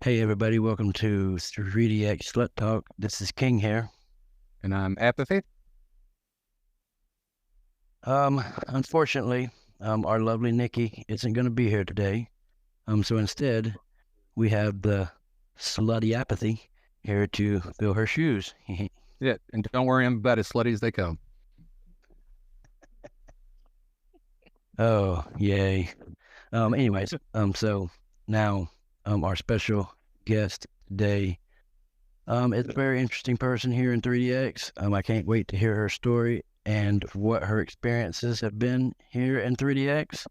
Hey everybody, welcome to 3DX Slut Talk. This is King here. And I'm Apathy. Unfortunately, our lovely Nikki isn't going to be here today. So instead, we have the slutty Apathy here to fill her shoes. Yeah, and don't worry, I'm about as slutty as they come. Oh, yay. Anyways, so now, our special guest today, is a very interesting person here in 3DX. I can't wait to hear her story and what her experiences have been here in 3DX.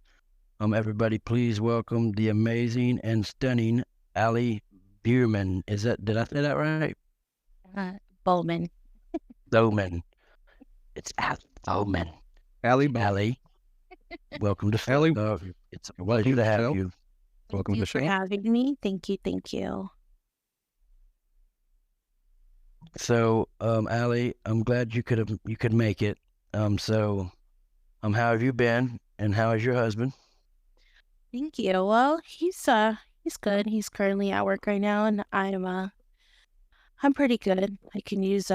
Everybody, please welcome the amazing and stunning Ali Beauman. Did I say that right? Bowman. Beauman. It's Ali Beauman. Ali, welcome to Ali, it's a pleasure to have you. Welcome to the show. Thank you for having me. Thank you. So, Ali, I'm glad you could make it. So, how have you been, and how is your husband? Thank you. Well, he's good. He's currently at work right now, and I'm pretty good. I can use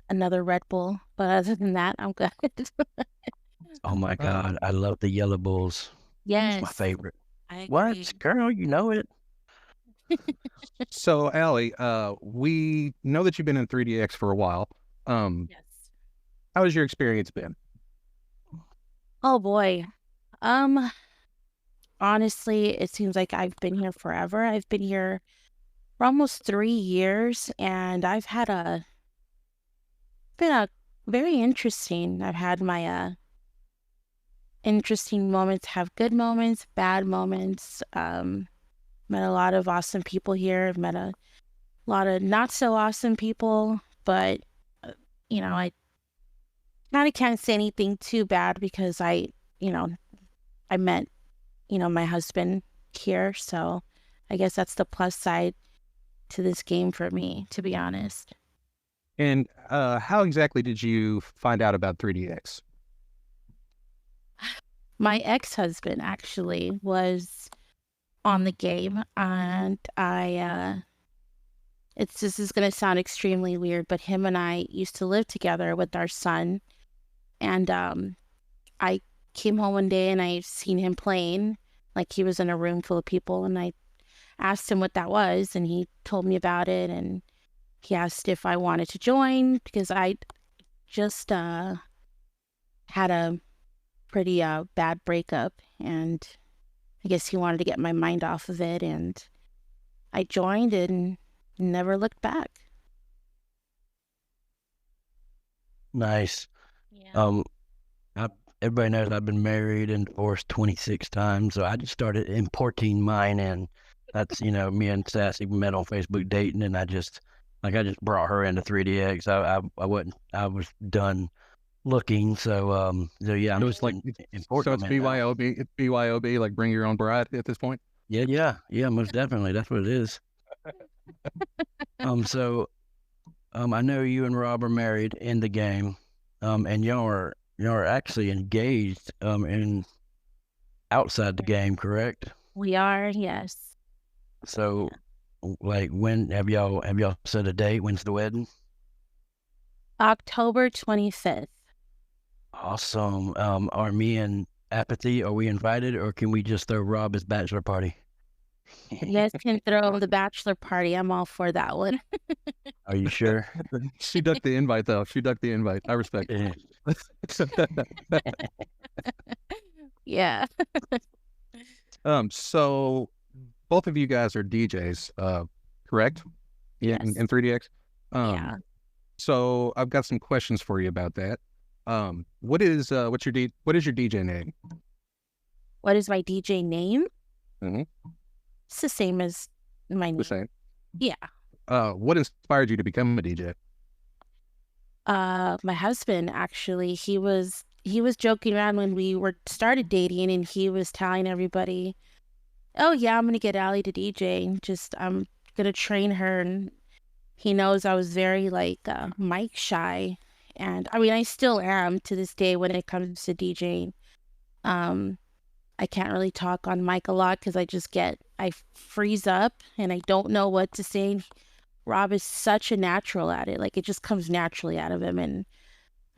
another Red Bull, but other than that, I'm good. Oh my God, I love the Yellow Bulls. Yes, it's my favorite. I agree. What, girl? You know it. So, Ali, we know that you've been in 3DX for a while. Yes. How has your experience been? Oh boy. Honestly, it seems like I've been here forever. I've been here for almost 3 years, and I've had been a very interesting. I've had my interesting moments, have good moments, bad moments. Met a lot of awesome people here. I've met a lot of not so awesome people, but I kind of can't say anything too bad because I met my husband here, so I guess that's the plus side to this game for me, to be honest. And how exactly did you find out about 3DX? My ex-husband actually was on the game, and this is going to sound extremely weird, but him and I used to live together with our son, and I came home one day and I seen him playing, like he was in a room full of people, and I asked him what that was, and he told me about it, and he asked if I wanted to join because I just had a pretty bad breakup, and I guess he wanted to get my mind off of it, and I joined and never looked back. Nice. Yeah. Everybody knows I've been married and divorced 26 times, so I just started importing mine in. That's, me and Sassy met on Facebook dating, and I just brought her into 3DX. I was done looking, so yeah. It was like, so it's BYOB, it's BYOB, like bring your own bride at this point? Yeah, most definitely. That's what it is. So, I know you and Rob are married in the game, and y'all are actually engaged, in outside the game, correct? We are, yes. So, like, when have y'all set a date? When's the wedding? October 25th. Awesome. Are me and Apathy, are we invited, or can we just throw Rob his bachelor party? You guys can throw the bachelor party. I'm all for that one. Are you sure? She ducked the invite, though. She ducked the invite. I respect it. Yeah. So both of you guys are DJs, correct? Yeah, Yes. in 3DX. Yeah. So I've got some questions for you about that. What is your DJ name? What is my DJ name? Mm-hmm. It's the same as my name. The same. Yeah. What inspired you to become a DJ? My husband, actually, he was joking around when we started dating, and he was telling everybody, "Oh yeah, I'm gonna get Ali to DJ. I'm gonna train her." And he knows I was very mic shy, and I mean I still am to this day when it comes to DJing. I can't really talk on mic a lot because I freeze up and I don't know what to say. Rob is such a natural at it. Like it just comes naturally out of him. And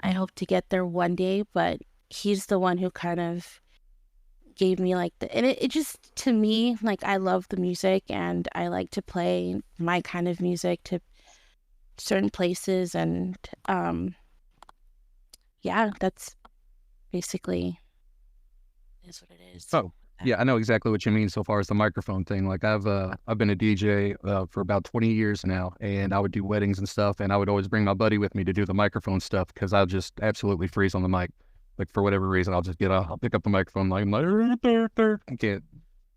I hope to get there one day, but he's the one who kind of gave me like and it just, to me, like I love the music and I like to play my kind of music to certain places. And yeah, that's basically is what it is. Oh, yeah, I know exactly what you mean so far as the microphone thing. Like I've been a DJ for about 20 years now, and I would do weddings and stuff, and I would always bring my buddy with me to do the microphone stuff because I'll just absolutely freeze on the mic. Like for whatever reason, I'll pick up the microphone like I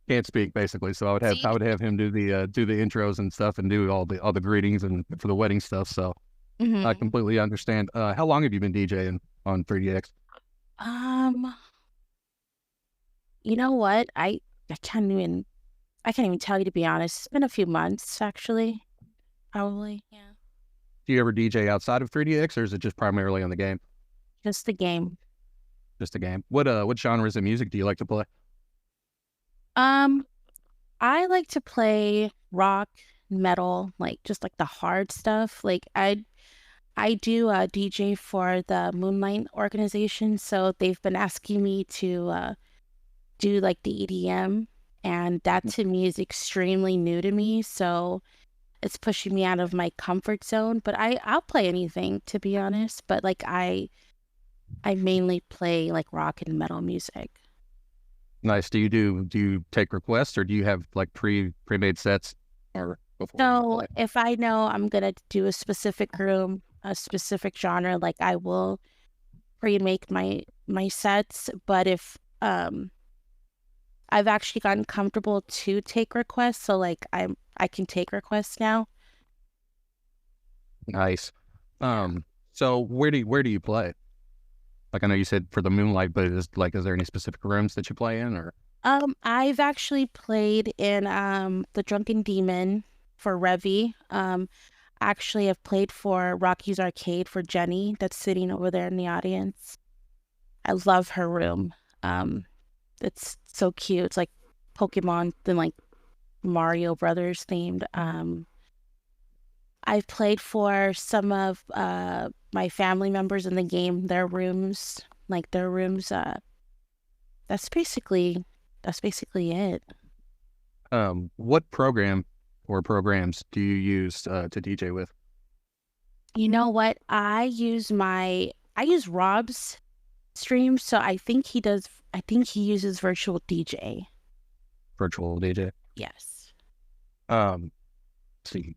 can't speak basically. So I would have him do the intros and stuff and do all the greetings and for the wedding stuff. So I completely understand. How long have you been DJing on 3DX? You know what? I can't even tell you, to be honest. It's been a few months actually. Probably, yeah. Do you ever DJ outside of 3DX or is it just primarily on the game? Just the game. Just the game. What genres of music do you like to play? I like to play rock, metal, like just like the hard stuff. Like I do DJ for the Moonlight organization, so they've been asking me to do like the EDM, and that to me is extremely new to me, so it's pushing me out of my comfort zone. But I'll play anything, to be honest, but like I mainly play like rock and metal music. Nice. Do you take requests or do you have like pre-made sets or before? So if I know I'm gonna do a specific room, a specific genre, like I will pre-make my sets. But if I've actually gotten comfortable to take requests, so like I can take requests now. Nice. So where do you play? Like I know you said for the Moonlight, but is there any specific rooms that you play in or? I've actually played in the Drunken Demon for Revy. Actually I've played for Rocky's Arcade for Jenny that's sitting over there in the audience. I love her room. It's so cute. It's like Pokemon and like Mario Brothers themed. I've played for some of my family members in the game, their rooms. That's basically it. What program or programs do you use to DJ with? You know what? I use Rob's stream, so I think he uses Virtual DJ. Virtual DJ? Yes. Let's see.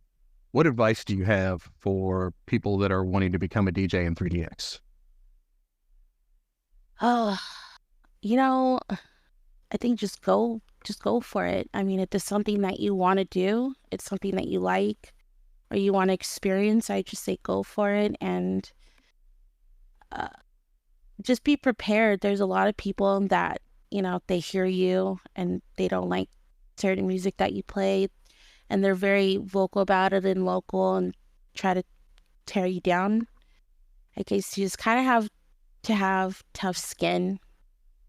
What advice do you have for people that are wanting to become a DJ in 3DX? Oh, I think just go for it. I mean, if there's something that you want to do, it's something that you like or you want to experience, I just say go for it and just be prepared. There's a lot of people that, they hear you and they don't like certain music that you play, and they're very vocal about it and local and try to tear you down. I guess you just kind of have to have tough skin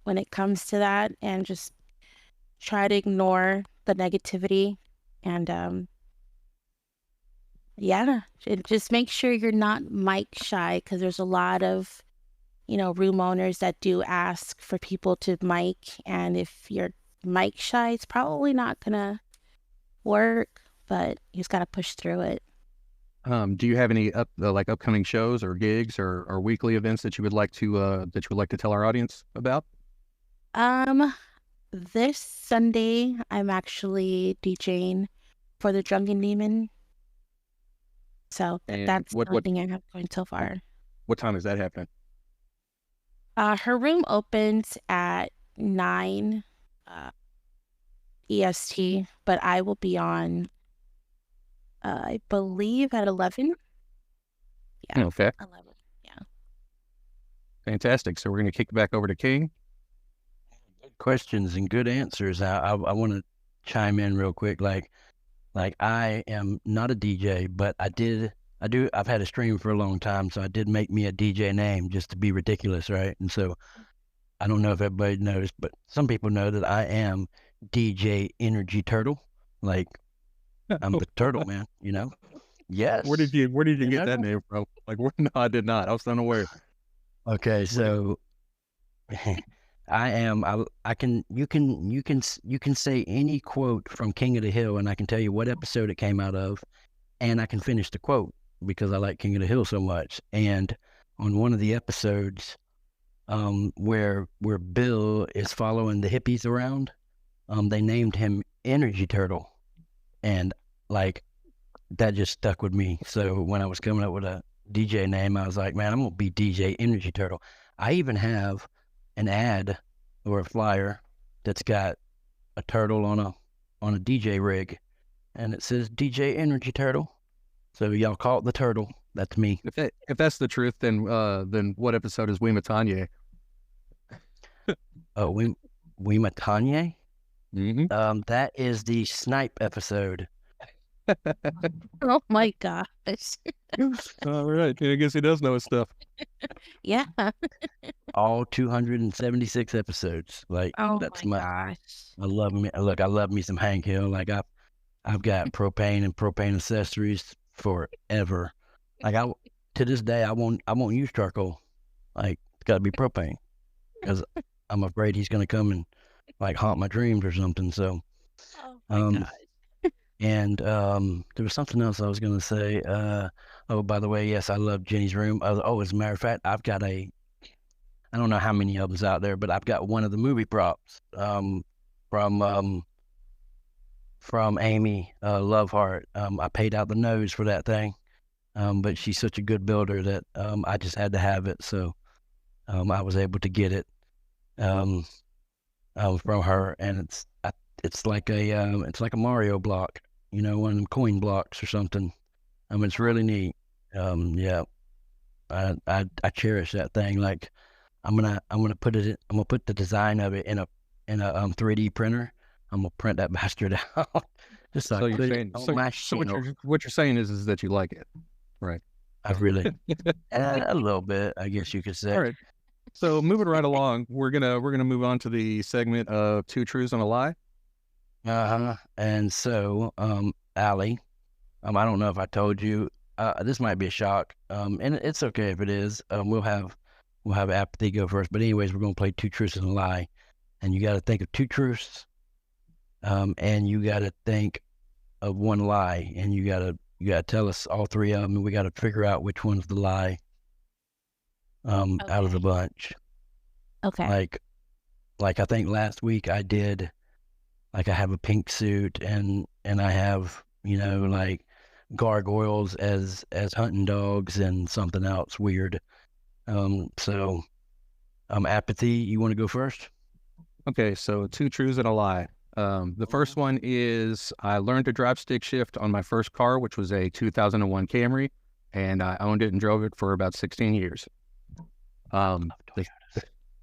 when it comes to that and just try to ignore the negativity and just make sure you're not mic shy, because there's a lot of room owners that do ask for people to mic, and if you're mic shy, it's probably not gonna work, but you just gotta push through it. Do you have any upcoming shows or gigs or weekly events that you would like to tell our audience about? This Sunday I'm actually DJing for the Drunken Demon, so that's the only thing I have going so far. What time is that happening? Her room opens at 9 EST, but I will be on, I believe at 11. Yeah. Okay. 11. Yeah. Fantastic. So we're going to kick it back over to King. Good questions and good answers. I want to chime in real quick. Like I am not a DJ, but I've had a stream for a long time, so I did make me a DJ name just to be ridiculous, right? And so I don't know if everybody knows, but some people know that I am DJ Energy Turtle. Like, I'm the turtle, man, you know? Yes. Where did you You get know that that? name from? Like, no, I did not. I was unaware. Okay, so I can you can say any quote from King of the Hill and I can tell you what episode it came out of and I can finish the quote because I like King of the Hill so much. And on one of the episodes where Bill is following the hippies around, they named him Energy Turtle. And like that just stuck with me. So when I was coming up with a DJ name, I was like, man, I'm gonna be DJ Energy Turtle. I even have an ad or a flyer that's got a turtle on a DJ rig, and it says DJ Energy Turtle. So y'all call it the turtle. That's me. If that's the truth, then what episode is Wimatanye? Oh, we Matanye. Mm-hmm. That is the snipe episode. Oh my gosh. All right. I guess he does know his stuff. Yeah. All 276 episodes. Like that's my gosh. I love me. Look, I love me some Hank Hill. Like I've got propane and propane accessories forever. Like to this day I won't use charcoal. Like it's got to be propane because I'm afraid he's gonna come and like haunt my dreams or something. So, Oh my gosh. and there was something else I was gonna say. Oh, by the way, yes, I love Jenny's room. Oh, as a matter of fact, I've got I don't know how many of them's out there, but I've got one of the movie props from Amy Loveheart. I paid out the nose for that thing, but she's such a good builder that I just had to have it. So I was able to get it from her, and it's like a Mario block, you know, one of them coin blocks or something. It's really neat. Yeah, I cherish that thing. Like I'm gonna put the design of it in a 3D printer. I'm gonna print that bastard out. Just So like you're saying, what you're saying is that you like it, right? I really a little bit, I guess you could say. All right. So moving right along, we're gonna move on to the segment of Two Truths and a Lie. And so, Allie, I don't know if I told you. This might be a shock. And it's okay if it is. We'll have Apathy go first. But anyways, we're gonna play Two Truths and a Lie, and you got to think of two truths, and you got to think of one lie, and you got to tell us all three of them, and we got to figure out which one's the lie. Out of the bunch. Okay. Like I think last week I did. Like I have a pink suit and I have, you know, like gargoyles as hunting dogs and something else weird. So Apathy, you want to go first? Okay, so Two Truths and a Lie. The first one is I learned to drive stick shift on my first car, which was a 2001 Camry, and I owned it and drove it for about 16 years.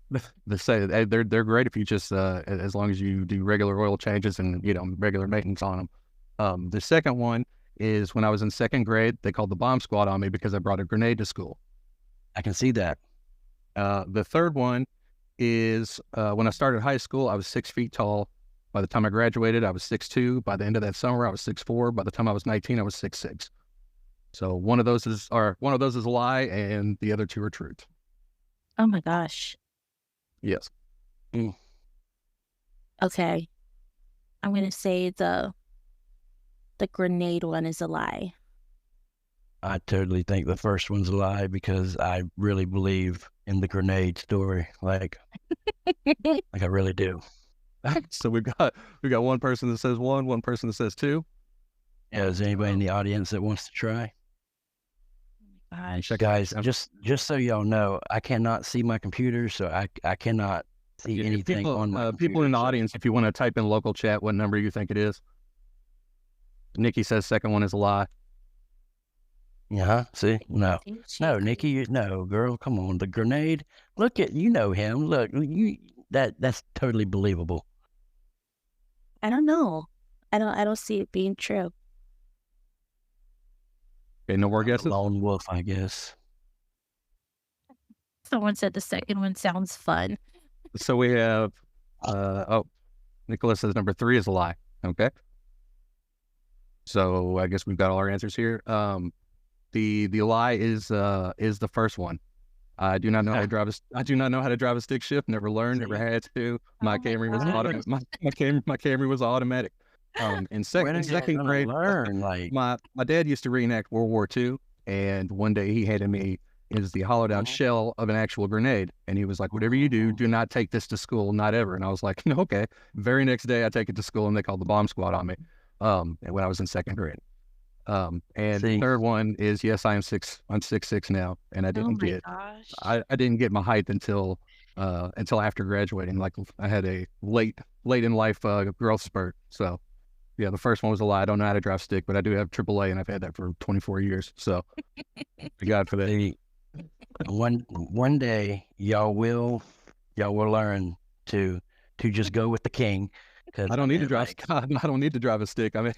They say they're great if you just as long as you do regular oil changes and regular maintenance on them. The second one is when I was in second grade, they called the bomb squad on me because I brought a grenade to school. I can see that. The third one is when I started high school, I was 6 feet tall. By the time I graduated, I was 6'2". By the end of that summer, I was 6'4". By the time I was 19, I was 6'6". So one of those is a lie, and the other two are truth. Oh my gosh. Yes. Okay. I'm gonna say the grenade one is a lie. I totally think the first one's a lie because I really believe in the grenade story. Like I really do. So we've got one person that says one person that says two. Yeah, is anybody in the audience that wants to try? Gosh. Guys, just so y'all know, I cannot see my computer, so I cannot see anything on my computer. People in the audience, if you want to type in local chat what number you think it is. Nikki says second one is a lie. Yeah, see? No, Nikki, no, girl, come on. The grenade, look at, you know him. Look, that's totally believable. I don't know. I don't see it being true. Okay, no more guesses? Lone wolf, I guess. Someone said the second one sounds fun. So we have, Nicholas says number 3 is a lie. Okay. So I guess we've got all our answers here. The lie is the first one. I do not know how to drive I do not know how to drive a stick shift. Never learned. Never had to. My Camry was my Camry was automatic. In second grade, learn like my dad used to reenact World War II, and one day he handed me the hollowed out shell of an actual grenade, and he was like, "Whatever you do not take this to school, not ever." And I was like, "No, okay." Very next day, I take it to school, and they called the bomb squad on me. When I was in second grade. And the third one is yes, I'm 6'6" now, and I didn't I didn't get my height until after graduating. Like I had a late in life growth spurt. So yeah, the first one was a lie. I don't know how to drive stick, but I do have AAA, and I've had that for 24 years. So thank God for that. One day y'all will learn to just go with the king. I don't need to drive. I don't need to drive a stick. I mean,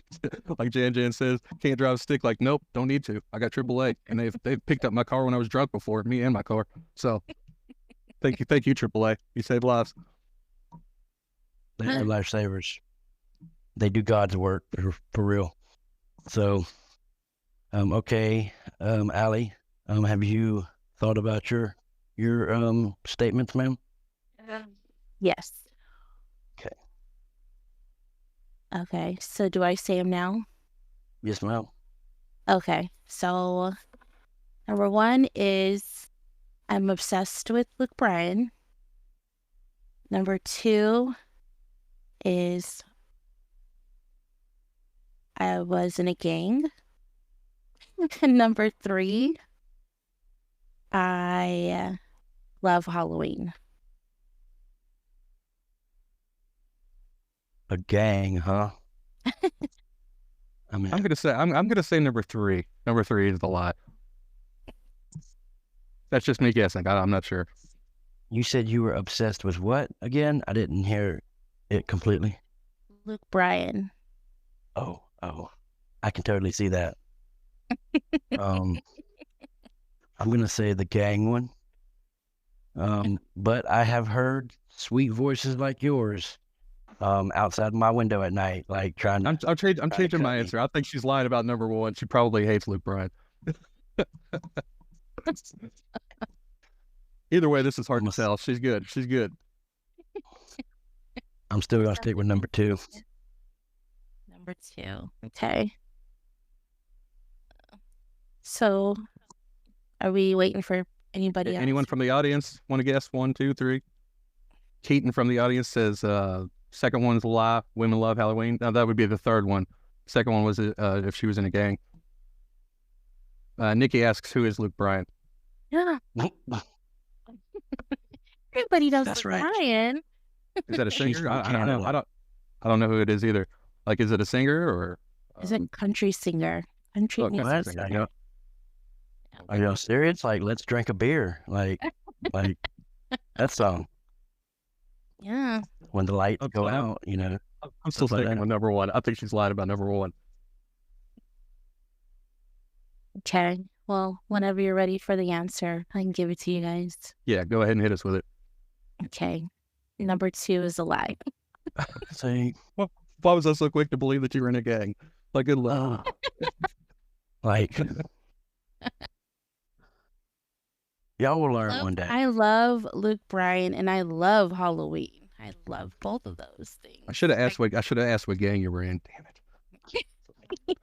like Jan says, can't drive a stick. Like, nope, don't need to. I got AAA, and they've picked up my car when I was drunk before, me and my car. So, thank you, AAA. You saved lives. They're lifesavers. They do God's work for real. So, okay, Ali, have you thought about your statements, ma'am? Yes. Okay. Okay, so do I say them now? Yes, ma'am. Okay, so number 1 is I'm obsessed with Luke Bryan. Number 2 is I was in a gang. And number 3, I love Halloween. A gang, huh? I mean, I'm gonna say number 3. Number 3 is the lie. That's just me guessing. I'm not sure. You said you were obsessed with what again? I didn't hear it completely. Luke Bryan. Oh, I can totally see that. I'm gonna say the gang one. But I have heard sweet voices like yours outside my window at night, like trying to... I'm changing my answer. I think she's lying about number 1. She probably hates Luke Bryan. Either way, this is hard to tell. She's good. I'm still gonna stick with number 2. Number 2. Okay. So, are we waiting for anybody else? Anyone from the audience want to guess? 1, 2, 3. Keaton from the audience says second one's a lie. Women love Halloween. Now that would be the third one. Second one was if she was in a gang. Nikki asks, "Who is Luke Bryan?" Yeah. Everybody knows That's Luke right. Bryan. Is that a singer? I don't know who it is either. Like, is it a singer or? Is it country singer? Country Okay. music Singer. singer. Are you serious? Like, let's drink a beer. Like that song. Yeah. When the lights go out, you know. I'm still sticking with number 1. I think she's lying about number 1. Okay. Well, whenever you're ready for the answer, I can give it to you guys. Yeah, go ahead and hit us with it. Okay. Number 2 is a lie. See, Why was I so quick to believe that you were in a gang? Like, good luck. like, y'all will learn one day. I love Luke Bryan and I love Halloween. I love both of those things. I should have asked what gang you were in. Damn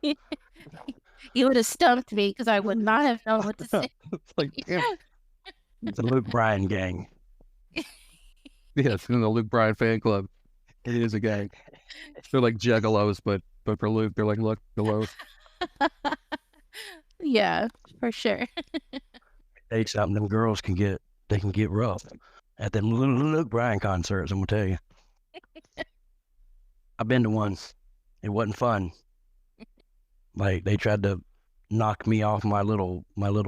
it. You would have stumped me because I would not have known what to say. Like, damn. It's a Luke Bryan gang. Yes, in the Luke Bryan fan club. It is a gang. They're like juggalos, but for Luke, they're like Luke-galos. Yeah, for sure. Hey, something them girls can get rough at them Luke Bryan concerts. I'm gonna tell you. I've been to one. It wasn't fun. Like, they tried to knock me off my little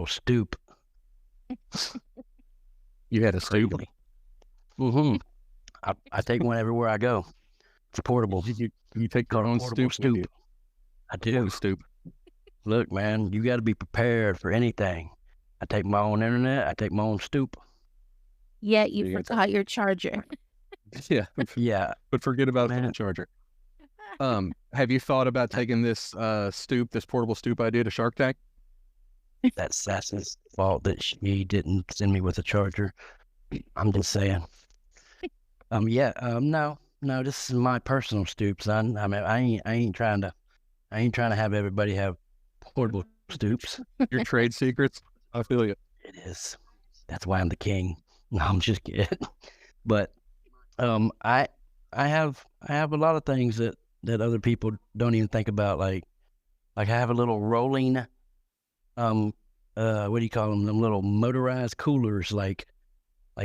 stoop. You had a stoop? Mm-hmm. I take one everywhere I go. It's portable. You take your own stoop? I do. Stoop. Look, man, you got to be prepared for anything. I take my own internet. I take my own stoop. Yet you You get that. forgot your charger. Yeah, Yeah, but forget about the man. charger. Have you thought about taking this this portable stoop idea to Shark Tank? That's Sassy's fault that she didn't send me with a charger. I'm just saying. No, this is my personal stoop, son. I mean, I ain't trying to have everybody have portable stoops. Your trade secrets? I feel you. It is. That's why I'm the king. No, I'm just kidding. But I have a lot of things that other people don't even think about. Like I have a little rolling what do you call them? Them little motorized coolers. Like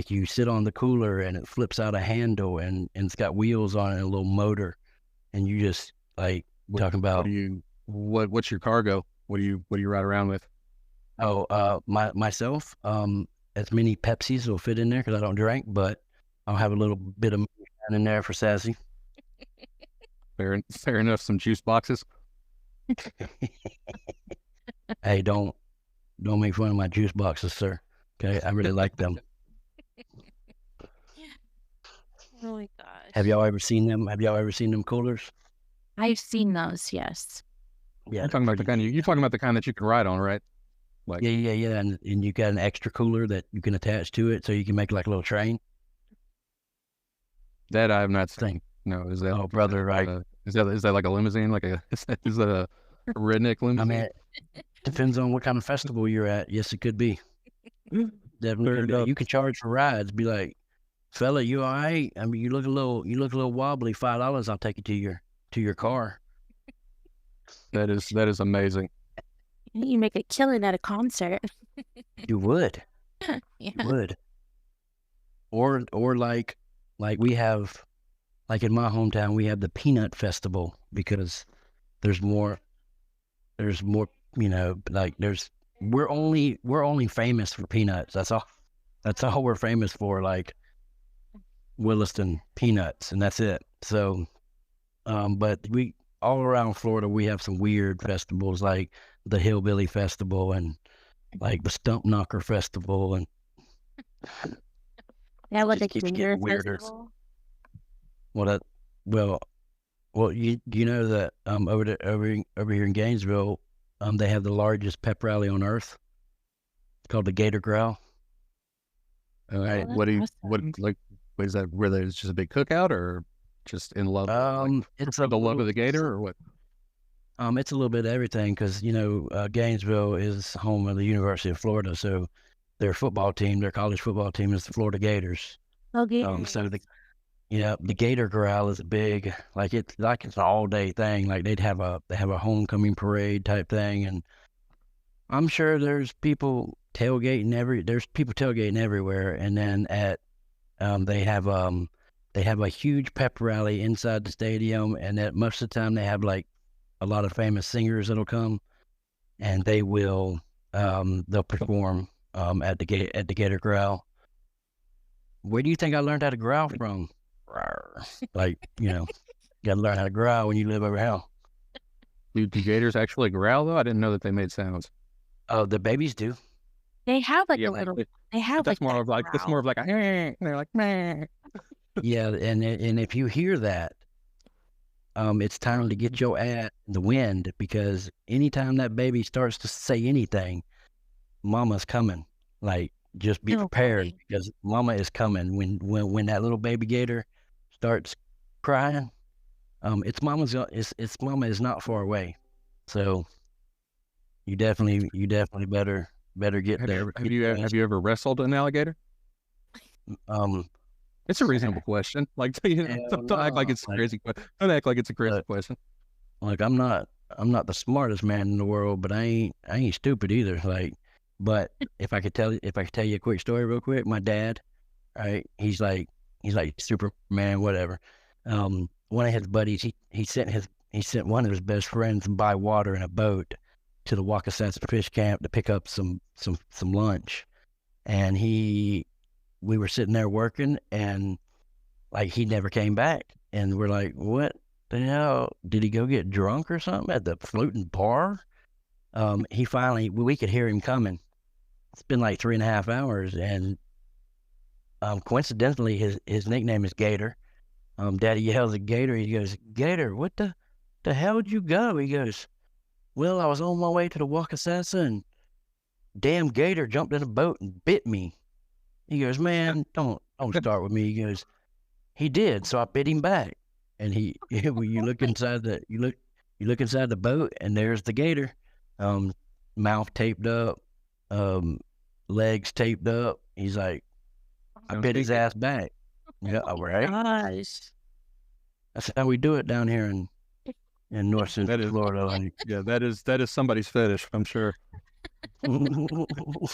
you sit on the cooler and it flips out a handle and it's got wheels on it and a little motor, and you just like talking about What's your cargo? What do you ride around with? myself. As many Pepsis will fit in there because I don't drink, but I'll have a little bit of moonshine in there for Sassy. Fair enough. Some juice boxes. Hey, don't make fun of my juice boxes, sir. Okay, I really like them. Oh my gosh. Have y'all ever seen them? Have y'all ever seen them coolers? I've seen those, yes. Yeah, You're talking about the kind that you can ride on, right? Like yeah, and you got an extra cooler that you can attach to it, so you can make like a little train. that I have not seen. Thing. No, is that Oh, brother, right? is that like a limousine? Like is that a redneck I limousine? mean, it depends on what kind of festival you're at. Yes, it could be. Definitely Fair could be. enough. You can charge for rides. Be like, fella, you all right? I mean, you look a little wobbly. $5, I'll take you to your car. That is amazing. You make a killing at a concert. You would. Yeah. You would. Or like we have, like in my hometown, we have the Peanut Festival because there's more, like we're only famous for peanuts. That's all we're famous for, like Williston peanuts, and that's it. So, but we all around Florida, we have some weird festivals like the Hillbilly Festival and like the Stump Knocker Festival, and Yeah, like a just keeps ginger getting weirder. festival. Well, you know that over here in Gainesville, they have the largest pep rally on earth. It's called the Gator Growl. All right. that's What do you awesome. what is that? Where there's just a big cookout, or just in love, It's for the love of the gator, or what? it's a little bit of everything because Gainesville is home of the University of Florida, so their college football team is the Florida Gators. Okay. So the Gator Corral is big, like it's an all day thing. Like they have a homecoming parade type thing, and I'm sure there's people tailgating everywhere. And then they have a huge pep rally inside the stadium, and that most of the time they have like a lot of famous singers that'll come, and they'll perform at the Gator Growl. Where do you think I learned how to growl from? Like, you gotta learn how to growl when you live over here. Do gators actually growl though? I didn't know that they made sounds. Oh, the babies do. They have like Yeah, a but little. They have that's like more that of like a and they're like meh. Yeah, and if you hear that, it's time to get your ass in the wind, because anytime that baby starts to say anything, mama's coming. Like, just be No prepared, way. because mama is coming. When that little baby gator starts crying, its mama is not far away. So you definitely better get there. Have you ever wrestled an alligator? Um, It's a reasonable question. Like, Hell don't act like no. it's a crazy question. Don't act like it's a crazy question. Like I'm not the smartest man in the world, but I ain't stupid either. Like, but if I could tell you a quick story real quick, my dad, right? He's like Superman, whatever. One of his buddies, he sent one of his best friends by water in a boat to the Wakasasa fish camp to pick up some lunch, and we were sitting there working, and like he never came back, and we're like, what the hell? Did he go get drunk or something at the floating bar? He finally, we could hear him coming. It's been like 3.5 hours, and coincidentally, his nickname is Gator. Daddy yells at Gator. He goes, Gator, what the hell did you go? He goes, well, I was on my way to the Wakasasa and damn Gator jumped in a boat and bit me. He goes, man, don't start with me. He goes, he did, so I bit him back. And when you look inside the boat, and there's the Gator, mouth taped up, legs taped up. He's like, I bit his ass back. Yeah, right. Gosh. That's how we do it down here in North Central Florida. Like, yeah, that is somebody's fetish, I'm sure. It's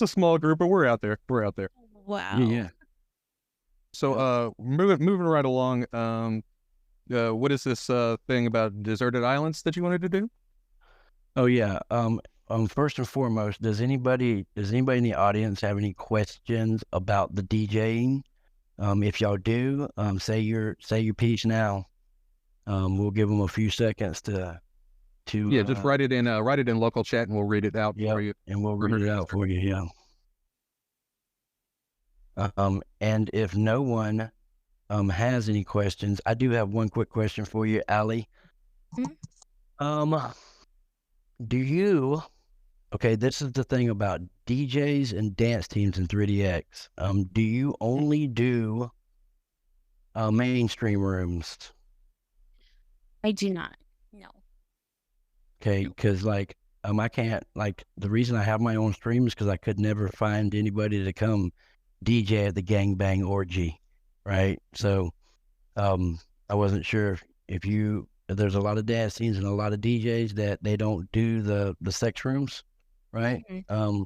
a small group, but we're out there. Wow. Yeah. So, moving right along. What is this thing about deserted islands that you wanted to do? Oh yeah. First and foremost, does anybody in the audience have any questions about the DJing? If y'all do, say your piece now. We'll give them a few seconds to just write it in local chat and we'll read it out for you. And we'll read it out for you. Yeah. And if no one has any questions, I do have one quick question for you, Ali. Do you? Okay, this is the thing about DJs and dance teams in 3DX. Do you only do mainstream rooms? I do not. No. Okay, because like I can't, like, the reason I have my own stream is because I could never find anybody to come DJ at the gangbang orgy, right? So I wasn't sure if there's a lot of dance teams and a lot of DJs that they don't do the sex rooms, right? Mm-hmm.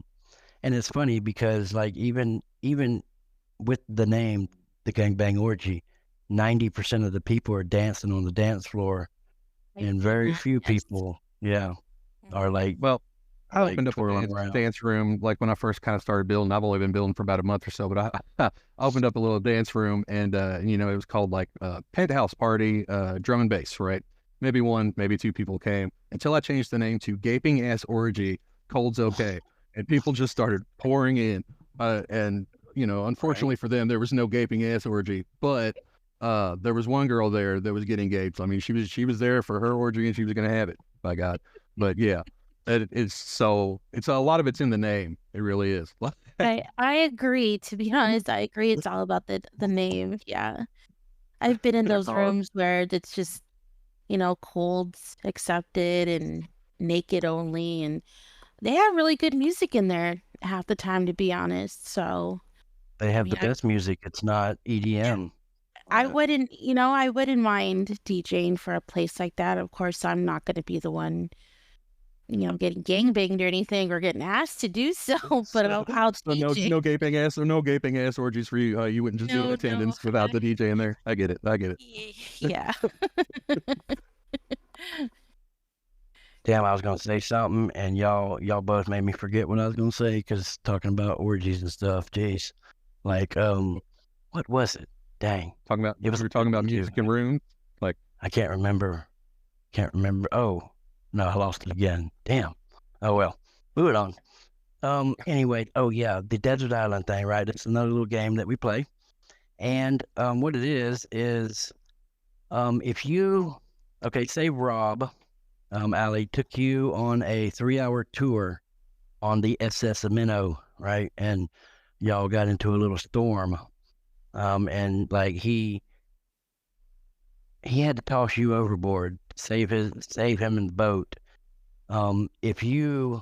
And it's funny because like even with the name the gangbang orgy, 90% of the people are dancing on the dance floor, and very few people are like, well, I like opened up a dance room like when I first kind of started building. I've only been building for about a month or so, but I opened up a little dance room, and it was called like Penthouse Party, drum and bass, right? Maybe one, maybe two people came until I changed the name to Gaping Ass Orgy. Cold's okay, and people just started pouring in, and unfortunately for them, there was no gaping ass orgy, but there was one girl there that was getting gaped. I mean, she was there for her orgy, and she was gonna have it, by God. But yeah. It's a lot of it's in the name. It really is. I agree. To be honest, I agree. It's all about the name. Yeah, I've been in those rooms where it's just colds accepted and naked only, and they have really good music in there half the time, to be honest. So they have the best music. It's not EDM. I wouldn't mind DJing for a place like that. Of course, I'm not going to be the one getting gangbanged or anything, or getting asked to do so, but I'll DJ. No gaping ass or no gaping ass orgies for you. You wouldn't just do attendance without the DJ in there. I get it. Yeah. Damn, I was gonna say something, and y'all both made me forget what I was gonna say because talking about orgies and stuff. Jeez, like what was it? Dang, we were talking about music and rooms. Like I can't remember. Oh. No, I lost it again. Damn. Oh, well. Move it on. Anyway, oh, yeah, the Desert Island thing, right? It's another little game that we play. And what it is if you, say Rob, Ali, took you on a 3-hour tour on the SS Minnow, right? And y'all got into a little storm. And, like, he had to toss you overboard to save him in the boat. If he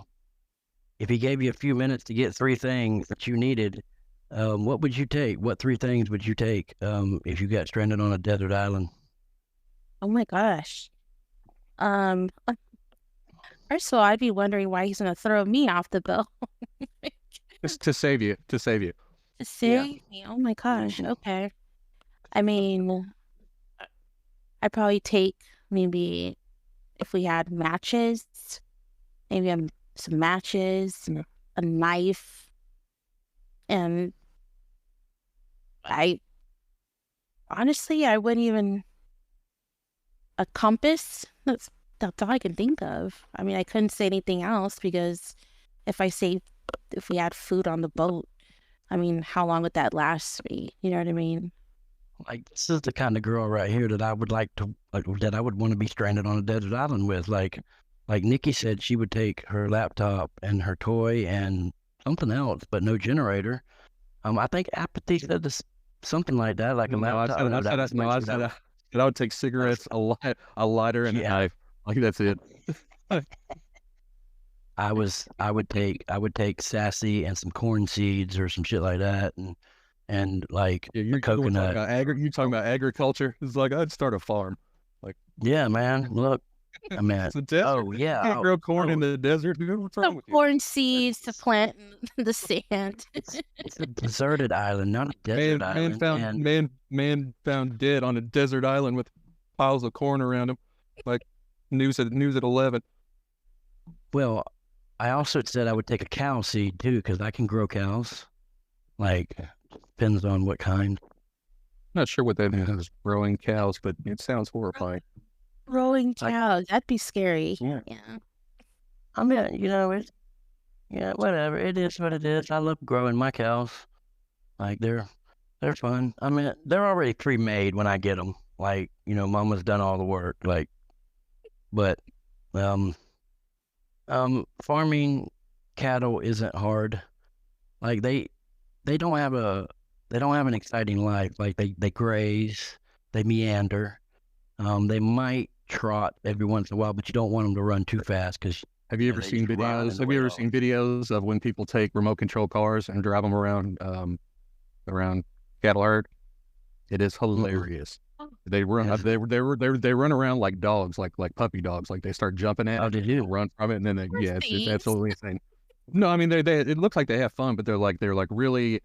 gave you a few minutes to get 3 things that you needed, what would you take? What 3 things would you take if you got stranded on a desert island? Oh my gosh. First of all, I'd be wondering why he's gonna throw me off the boat. Just to save you. To save me. Oh my gosh. Okay. I mean, I'd probably take maybe if we had matches, maybe some matches, a knife, and I wouldn't even a compass. That's all I can think of. I mean, I couldn't say anything else because if I say if we had food on the boat, I mean, how long would that last me? You know what I mean? Like, this is the kind of girl right here that I would like to, like, that I would want to be stranded on a desert island with. Like Nikki said, she would take her laptop and her toy and something else, but no generator. I think Apathy said this, something like that, like a No, laptop. I would take cigarettes, a lighter, and a knife. Like, that's it. I would take sassy and some corn seeds or some shit like that, and like You're coconut. You talking about agriculture? It's like, I'd start a farm. Like, yeah, man. Look, I mean, it's a desert. oh yeah, You grow corn in the desert, dude. What's wrong with you? Corn seeds to plant in the sand. it's a deserted island, not a desert island. Man found dead on a desert island with piles of corn around him. Like, news at 11. Well, I also said I would take a cow seed too, because I can grow cows. Like, depends on what kind. Not sure what that is, growing cows, but it sounds horrifying. Growing cows, that'd be scary. Yeah. Yeah. I mean, whatever. It is what it is. I love growing my cows. Like, they're fun. I mean, they're already pre-made when I get them. Like, Mama's done all the work. Like, but farming cattle isn't hard. Like, they don't have an exciting life. Like, they graze, they meander. They might trot every once in a while, but you don't want them to run too fast because. Have you ever seen videos? Have you ever seen videos of when people take remote control cars and drive them around cattle herd? It is hilarious. They run. They run around like dogs, like puppy dogs. Like, they start jumping at it, they do. Run from it, and then it's absolutely insane. No, I mean, they it looks like they have fun, but they're really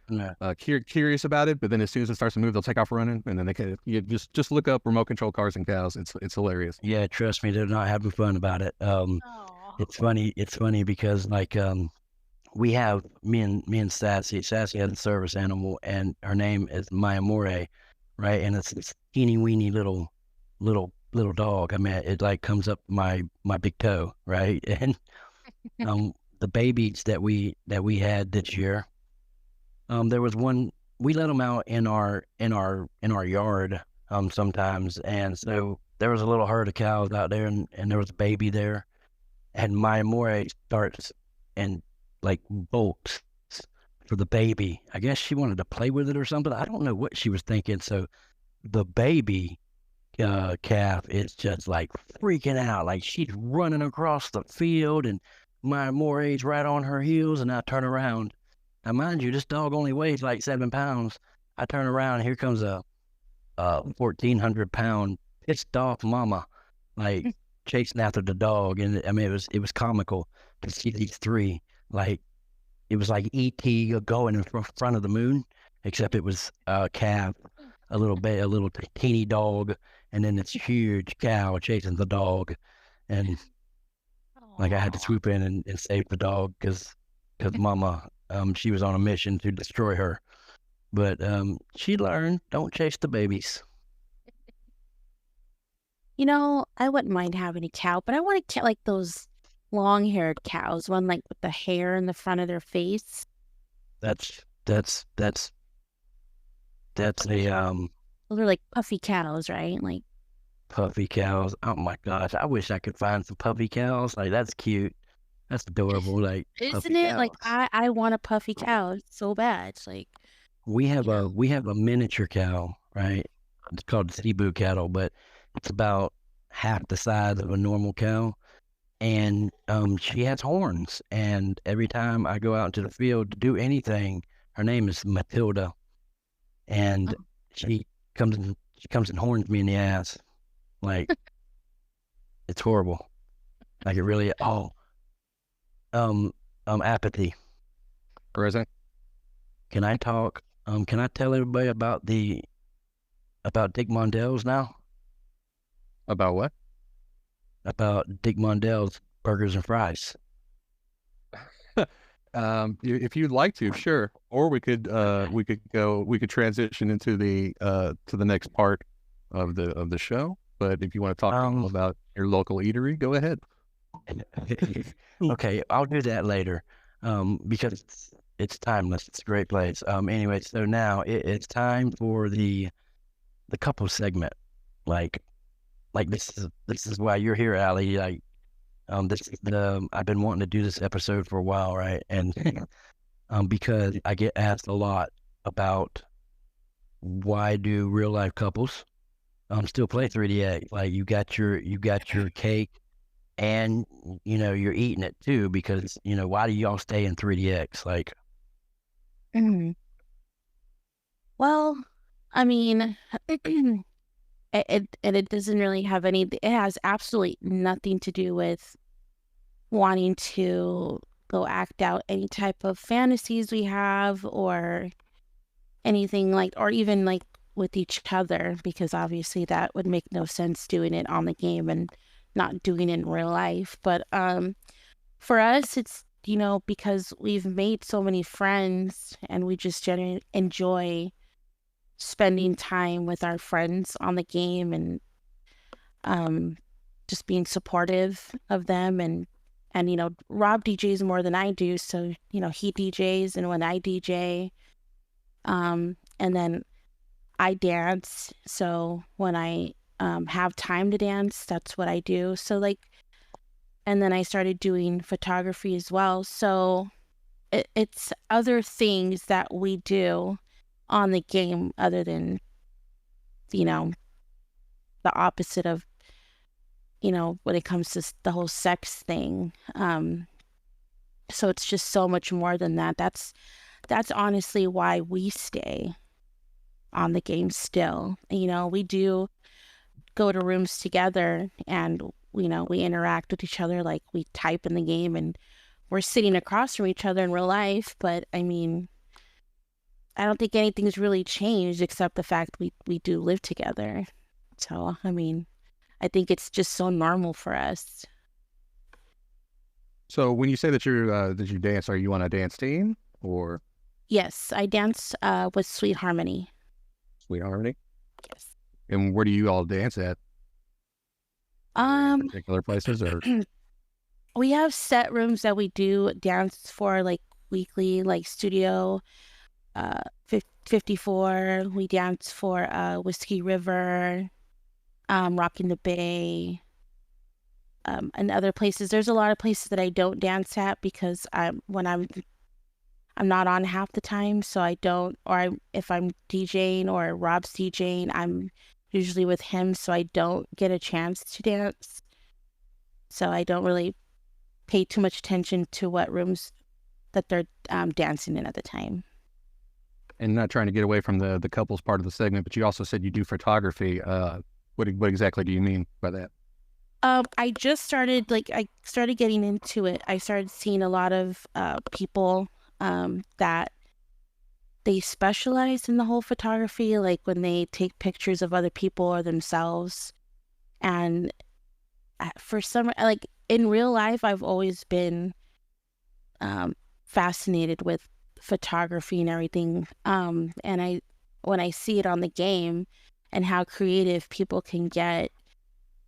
curious about it. But then as soon as it starts to move, they'll take off running, and then you just look up remote control cars and cows. It's hilarious. Yeah, trust me, they're not having fun about it. It's funny because like we have me and Sassy. Sassy has a service animal, and her name is Maya More, right? And it's this teeny weeny little dog. I mean, it like comes up my big toe, right? And the babies that we had this year, there was one. We let them out in our yard sometimes, and so there was a little herd of cows out there, and there was a baby there, and Maya More starts and like bolts for the baby. I guess she wanted to play with it or something. I don't know what she was thinking. So the baby calf is just like freaking out, like she's running across the field, and Maya More's right on her heels, and I turn around. Now, mind you, this dog only weighs like 7 pounds. I turn around, and here comes a 1,400-pound pissed off mama, like chasing after the dog. And I mean, it was comical to see these three. Like, it was like E.T. going in front of the moon, except it was a calf, a little teeny dog, and then this huge cow chasing the dog. And like, I had to swoop in and save the dog because Mama, she was on a mission to destroy her. But she learned, don't chase the babies. I wouldn't mind having a cow, but I want to like those long-haired cows, one like with the hair in the front of their face. That's a Those are like puffy cows, right? Like puffy cows. Oh my gosh, I wish I could find some puffy cows. Like, that's cute. That's adorable. Like, isn't it? Like, I want a puffy cow so bad. It's like we have a miniature cow, right? It's called Cebu cattle, but it's about half the size of a normal cow, and she has horns. And every time I go out into the field to do anything, her name is Matilda, and she comes and horns me in the ass. Like, it's horrible. Like, it really. Apathy. Present. Can I talk? Can I tell everybody about Dick Mondell's now? About what? About Dick Mondell's burgers and fries. If you'd like to, sure. Or we could transition into the next part of the show. But if you want to talk about your local eatery, go ahead. Okay, I'll do that later. because it's timeless. It's a great place. Anyway, so now it's time for the couple segment. Like this is why you're here, Ali. Like this is the I've been wanting to do this episode for a while, right? And because I get asked a lot about why do real life couples still play 3DX? Like you got your cake and you're eating it too, because why do y'all stay in 3DX? Like Well, I mean, it doesn't really have any. It has absolutely nothing to do with wanting to go act out any type of fantasies we have or anything like, or even like with each other, because obviously that would make no sense doing it on the game and not doing it in real life. But for us, it's because we've made so many friends and we just generally enjoy spending time with our friends on the game and just being supportive of them and Rob DJs more than I do, so he DJs and when I DJ, and then I dance, so when I have time to dance, that's what I do. So like, and then I started doing photography as well, so it's other things that we do on the game other than the opposite of when it comes to the whole sex thing. So it's just so much more than that. That's honestly why we stay on the game still. We do go to rooms together and we interact with each other, like we type in the game and we're sitting across from each other in real life. But I mean, I don't think anything's really changed except the fact we do live together. So I mean, I think it's just so normal for us. So when you say that you dance, are you on a dance team or? Yes, I dance with Sweet Harmony. Sweet Harmony? Yes. And where do you all dance at? Particular places or? We have set rooms that we do dance for, like weekly, like Studio 54. We dance for Whiskey River, Rocking the Bay, and other places. There's a lot of places that I don't dance at because when I'm not on half the time, so I don't, or if I'm DJing or Rob's DJing, I'm usually with him, so I don't get a chance to dance. So I don't really pay too much attention to what rooms that they're dancing in at the time. And not trying to get away from the couples part of the segment, but you also said you do photography. What exactly do you mean by that? I just started, I started getting into it. I started seeing a lot of people that they specialize in the whole photography, like when they take pictures of other people or themselves. And for some, like in real life, I've always been fascinated with photography and everything. And when I see it on the game and how creative people can get,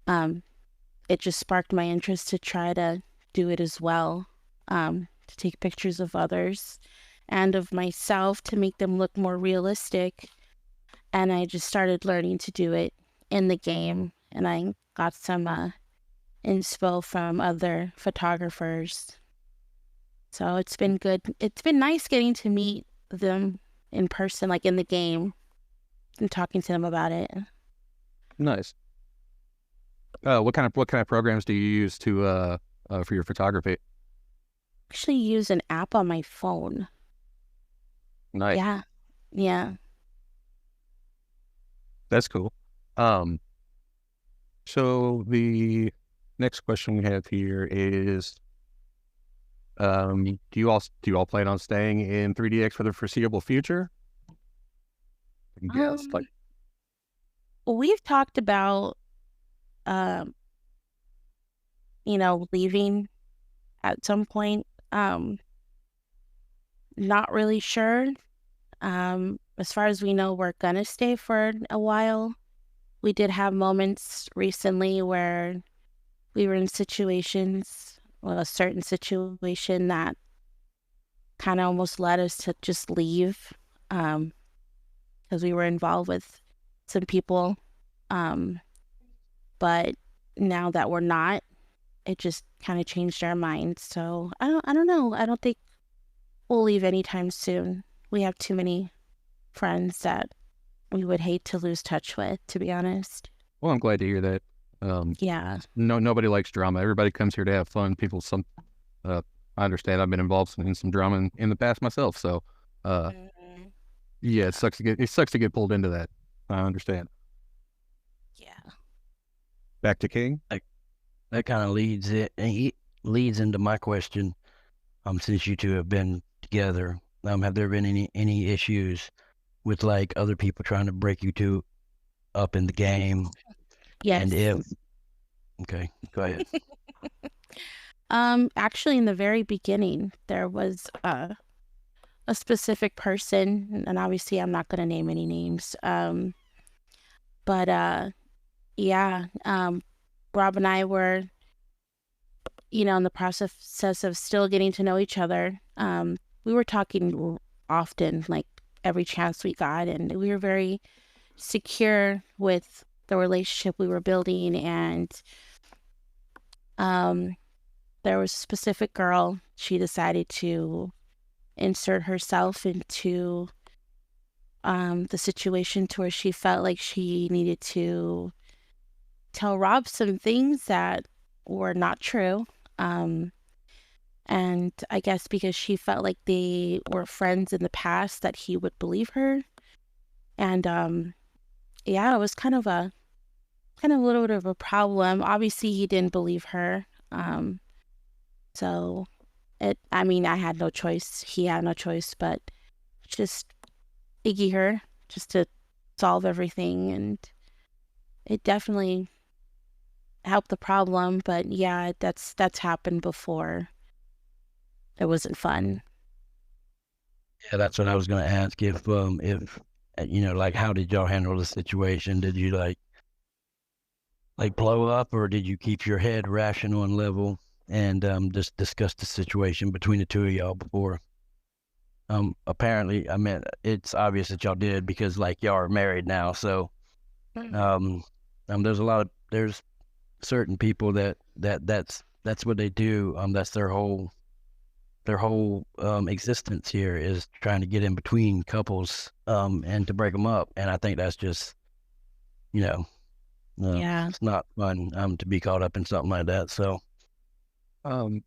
it just sparked my interest to try to do it as well, to take pictures of others and of myself to make them look more realistic. And I just started learning to do it in the game, and I got some inspo from other photographers. So it's been good. It's been nice getting to meet them in person, like in the game, and talking to them about it. Nice. What kind of programs do you use to for your photography? I actually use an app on my phone. Nice. Yeah. That's cool. So the next question we have here is, do you all plan on staying in 3DX for the foreseeable future? Yes. We've talked about, leaving at some point. Not really sure. As far as we know, we're gonna stay for a while. We did have moments recently where we were in situations, well, a certain situation that kind of almost led us to just leave, because we were involved with some people. Um, but now that we're not, it just kind of changed our minds. So I don't know. I don't think we'll leave anytime soon. We have too many friends that we would hate to lose touch with, to be honest. Well, I'm glad to hear that. Yeah. Nobody likes drama. Everybody comes here to have fun. I understand. I've been involved in some drama in the past myself. So, Mhm. yeah, it sucks to get pulled into that. I understand. Yeah. Back to King. That kind of leads into my question. Since you two have been together, have there been any issues with like other people trying to break you two up in the game? Yes. And if okay, go ahead. Actually, in the very beginning, there was a specific person, and obviously, I'm not going to name any names. But yeah, Rob and I were, in the process of still getting to know each other. We were talking often, like every chance we got, and we were very secure with the relationship we were building. And um, there was a specific girl. She decided to insert herself into the situation to where she felt like she needed to tell Rob some things that were not true. Um, and I guess because she felt like they were friends in the past, that he would believe her. And yeah, it was kind of a little bit of a problem. Obviously, he didn't believe her. So I mean, I had no choice. He had no choice, but just Iggy her just to solve everything. And it definitely helped the problem. But yeah, that's happened before. It wasn't fun. Yeah, that's what I was going to ask. If like, how did y'all handle the situation? Did you like blow up, or did you keep your head rational and level and just discuss the situation between the two of y'all before? Apparently, I mean, it's obvious that y'all did because like y'all are married now. So there's certain people that's what they do. That's their whole existence here is trying to get in between couples and to break them up. And I think that's just you know Yeah. it's not fun to be caught up in something like that. So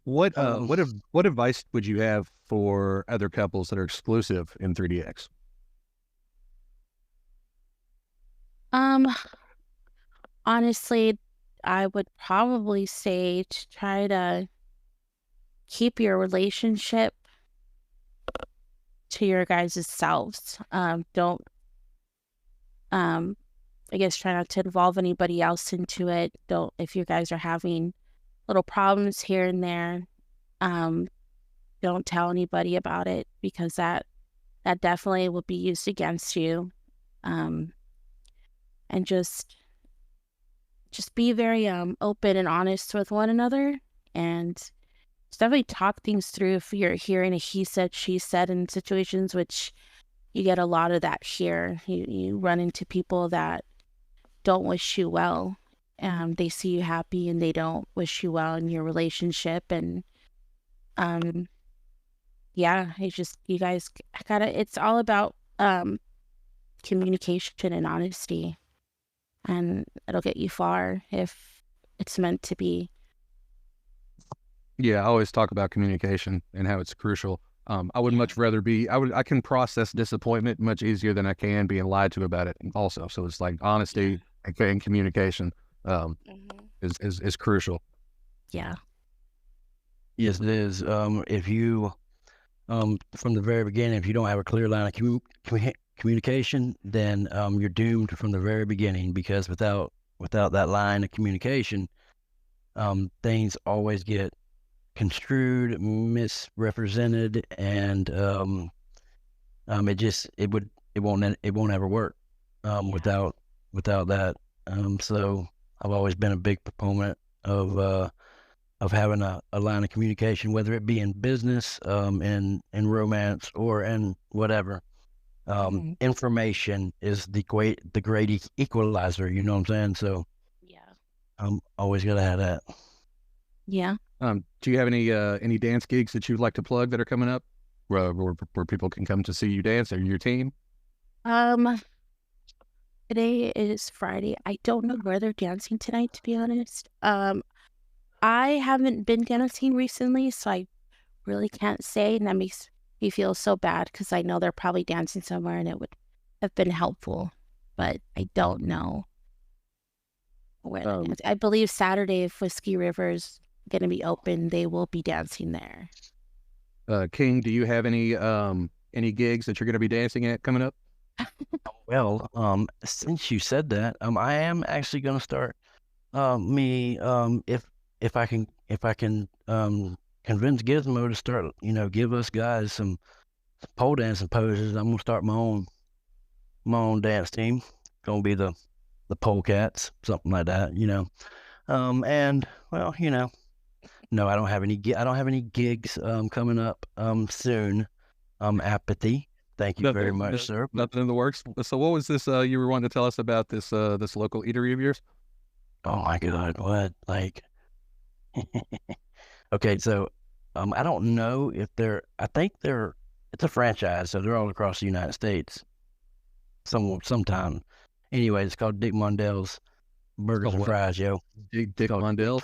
What advice would you have for other couples that are exclusive in 3DX? Um, honestly, I would probably say to try to keep your relationship to your guys' selves. Don't I guess try not to involve anybody else into it. Don't if you guys are having little problems here and there, um, don't tell anybody about it because that definitely will be used against you. Um, and just be very open and honest with one another, and just definitely talk things through if you're hearing a he said she said in situations, which you get a lot of that here. You run into people that don't wish you well. They see you happy and they don't wish you well in your relationship. And um yeah, it's just you guys gotta it's all about communication and honesty, and it'll get you far if it's meant to be. Yeah, I always talk about communication and how it's crucial. I would much rather I can process disappointment much easier than I can being lied to about it also. So it's like honesty and communication is crucial. Yeah. yes, it is. If you from the very beginning, if you don't have a clear line of communication, then you're doomed from the very beginning, because without that line of communication, things always get construed, misrepresented, and it won't ever work without that. So I've always been a big proponent of of having a line of communication, whether it be in business, in romance, or in whatever. Information is the great equalizer. You know what I'm saying? So Yeah. I'm always gonna have that. Yeah. Do you have any dance gigs that you'd like to plug that are coming up, where people can come to see you dance or your team? Today is Friday. I don't know where they're dancing tonight, to be honest. I haven't been dancing recently, so I really can't say, and that makes me feel so bad because I know they're probably dancing somewhere and it would have been helpful, but I don't know where they're dancing. I believe Saturday, if Whiskey River's going to be open, they will be dancing there. King, do you have any gigs that you're going to be dancing at coming up? Well, since you said that, I am actually gonna start if I can convince Gizmo to start, give us guys some pole dancing poses. I'm gonna start my own dance team. Gonna be the pole cats, something like that, and well, no, I don't have any gigs coming up soon. Apathy. Thank you very much, sir. Nothing in the works. So what was this you were wanting to tell us about this local eatery of yours? Oh my God, what? Like, okay, so I don't know if I think it's a franchise, so they're all across the United States. Sometime. Anyway, it's called Dick Mondell's Burgers and Fries, yo. Dick Mondell?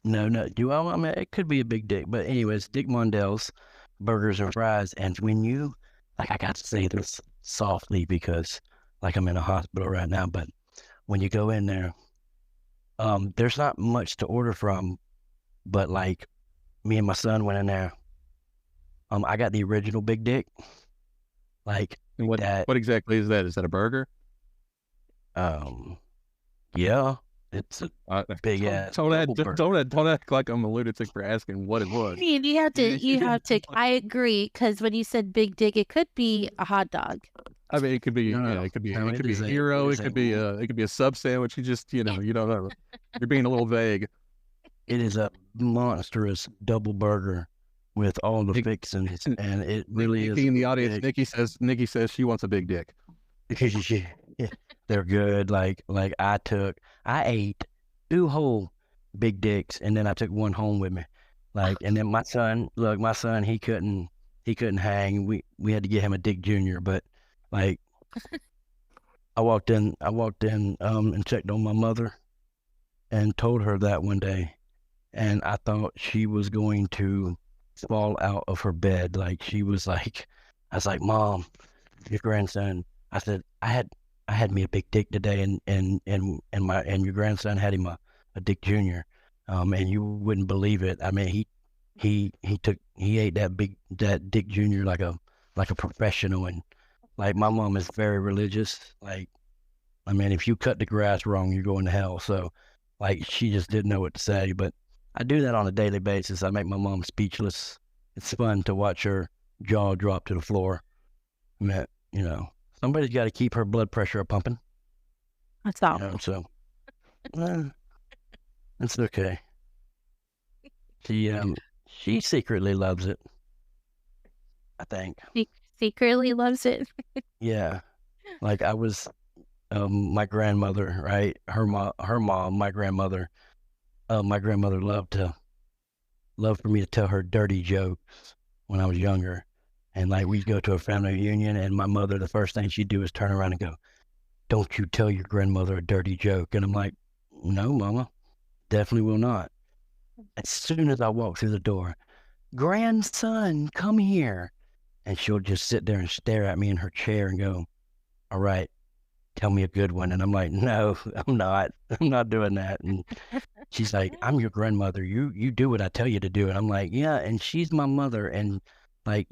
No, I mean, it could be a big dick, but anyways, Dick Mondell's Burgers and Fries. And when you, like, I got to say this softly because, like, I'm in a hospital right now, but when you go in there, there's not much to order from, but like, me and my son went in there. I got the original Big Dick. Like, and what exactly is that? Is that a burger? Yeah, it's a big ass. Don't act like I'm a lunatic for asking what it was. I mean, you have to. I agree, because when you said big dick, it could be a hot dog. I mean, it could be, it could be a hero, it could be a sub sandwich. You just, you don't know. You're being a little vague. It is a monstrous double burger with all the fixings, and it really is. In the audience, Nikki says she wants a big dick. They're good. Like I ate 2 whole big dicks, and then I took 1 home with me. Like, and then my son, he couldn't hang. We had to get him a Dick Jr. But like, I walked in, and checked on my mother, and told her that one day, and I thought she was going to fall out of her bed. Like, she was like, I was like, Mom, your grandson. I said, I had me a big dick today, and your grandson had him a Dick Jr. And you wouldn't believe it. I mean, he ate that Dick Jr. like a professional. And like, my mom is very religious. Like, I mean, if you cut the grass wrong, you're going to hell. So like, she just didn't know what to say. But I do that on a daily basis. I make my mom speechless. It's fun to watch her jaw drop to the floor. I mean, somebody's got to keep her blood pressure pumping. That's awful. So, it's okay. She secretly loves it, I think. Secretly loves it. Yeah, like I was, my grandmother, right? Her mom, my grandmother. My grandmother loved for me to tell her dirty jokes when I was younger. And like, we'd go to a family reunion, and my mother, the first thing she'd do is turn around and go, "Don't you tell your grandmother a dirty joke." And I'm like, "No, Mama, definitely will not." As soon as I walk through the door, "Grandson, come here." And she'll just sit there and stare at me in her chair and go, "All right, tell me a good one." And I'm like, "No, I'm not. I'm not doing that." And she's like, "I'm your grandmother. You do what I tell you to do." And I'm like, "Yeah." And she's my mother. And like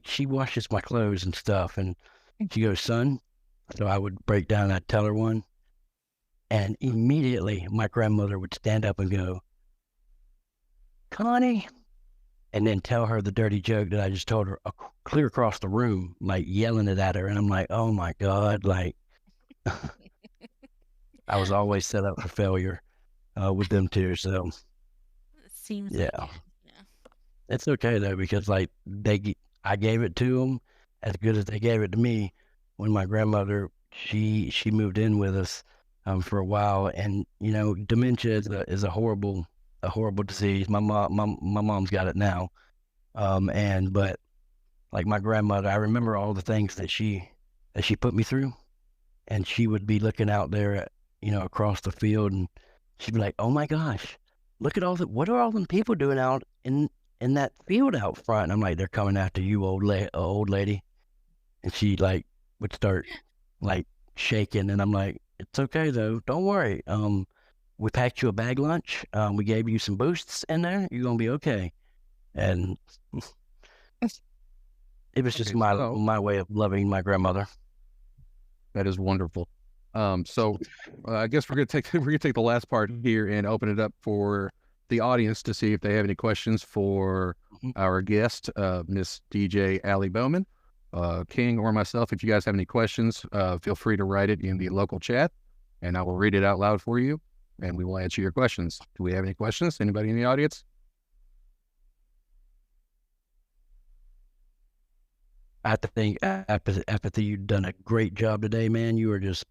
she washes my clothes and stuff. And she goes, "Son." So I would break down and I'd tell her one. And immediately my grandmother would stand up and go, "Connie," and then tell her the dirty joke that I just told her clear across the room, like yelling it at her. And I'm like, oh my God, like I was always set up for failure with them two. So seems Yeah. like it. Yeah. It's okay though, because like I gave it to them as good as they gave it to me when my grandmother she moved in with us for a while, and you know, dementia is a horrible disease. My mom's got it now, and but like my grandmother, I remember all the things that she put me through, and she would be looking out there at, you know, across the field, and she'd be like, "Oh my gosh, look at what are all them people doing out in that field out front?" And I'm like, "They're coming after you, old lady." And she like would start like shaking, and I'm like, "It's okay though, don't worry. We packed you a bag lunch. We gave you some boosts in there. You're gonna be okay." And it was just Okay, so my way of loving my grandmother. that is wonderful. So I guess we're gonna take the last part here and open it up for the audience to see if they have any questions for our guest, Miss DJ Ali Beauman, King, or myself. If you guys have any questions, feel free to write it in the local chat, and I will read it out loud for you, and we will answer your questions. Do we have any questions? Anybody in the audience? I have to think, Apathy, you've done a great job today, man. You are just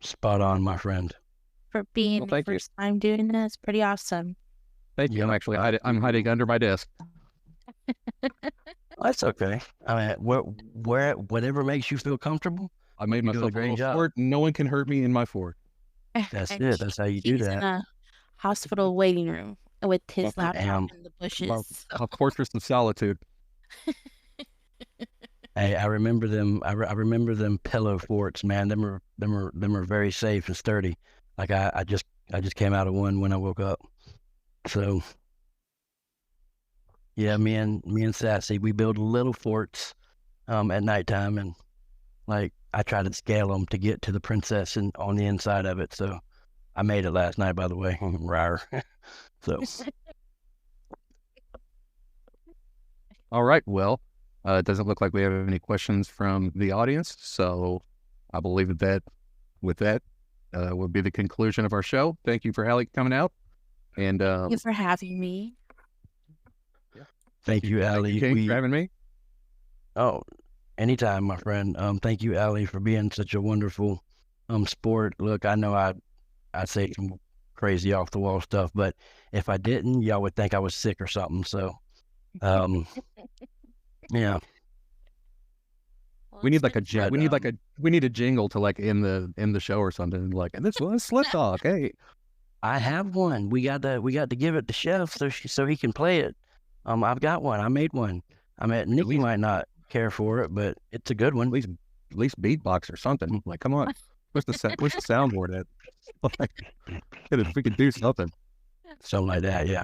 spot on, my friend. For being Well, the thank you. first time doing this, pretty awesome. Thank you. Yep. I'm actually I'm hiding under my desk. That's okay. I mean, whatever makes you feel comfortable. I made You're doing a myself a great little job. fort. No one can hurt me in my fort. That's And it. That's how you do he's in that. a hospital waiting room with his Well, laptop in the bushes. A fortress of solitude. Hey, I remember them. I remember them pillow forts, man. Them are very safe and sturdy. Like I just came out of one when I woke up. So yeah, me and Sassy, we build little forts at nighttime, and like I try to scale them to get to the princess and on the inside of it. So I made it last night, by the way. Rawr. So All right. Well, it doesn't look like we have any questions from the audience, so I believe that with that will be the conclusion of our show. Thank you for Ali coming out, and Thank you for having me. thank you, Ali. King, for having me. Oh, anytime, my friend. Thank you, Ali, for being such a wonderful sport. Look, I know I say some crazy off the wall stuff, but if I didn't, y'all would think I was sick or something. So, yeah. Well, We need it's like a been jingle. fun. We need a jingle to like end the show or something. Like, and this was Slut Talk. Hey, I have one. We got to give it to Chef so he can play it. I've got one. I made one. I mean, Nikki might not care for it, but it's a good one. at least beatbox or something. Like, come on, where's the soundboard at? Like, if we could do something. Something like that, yeah.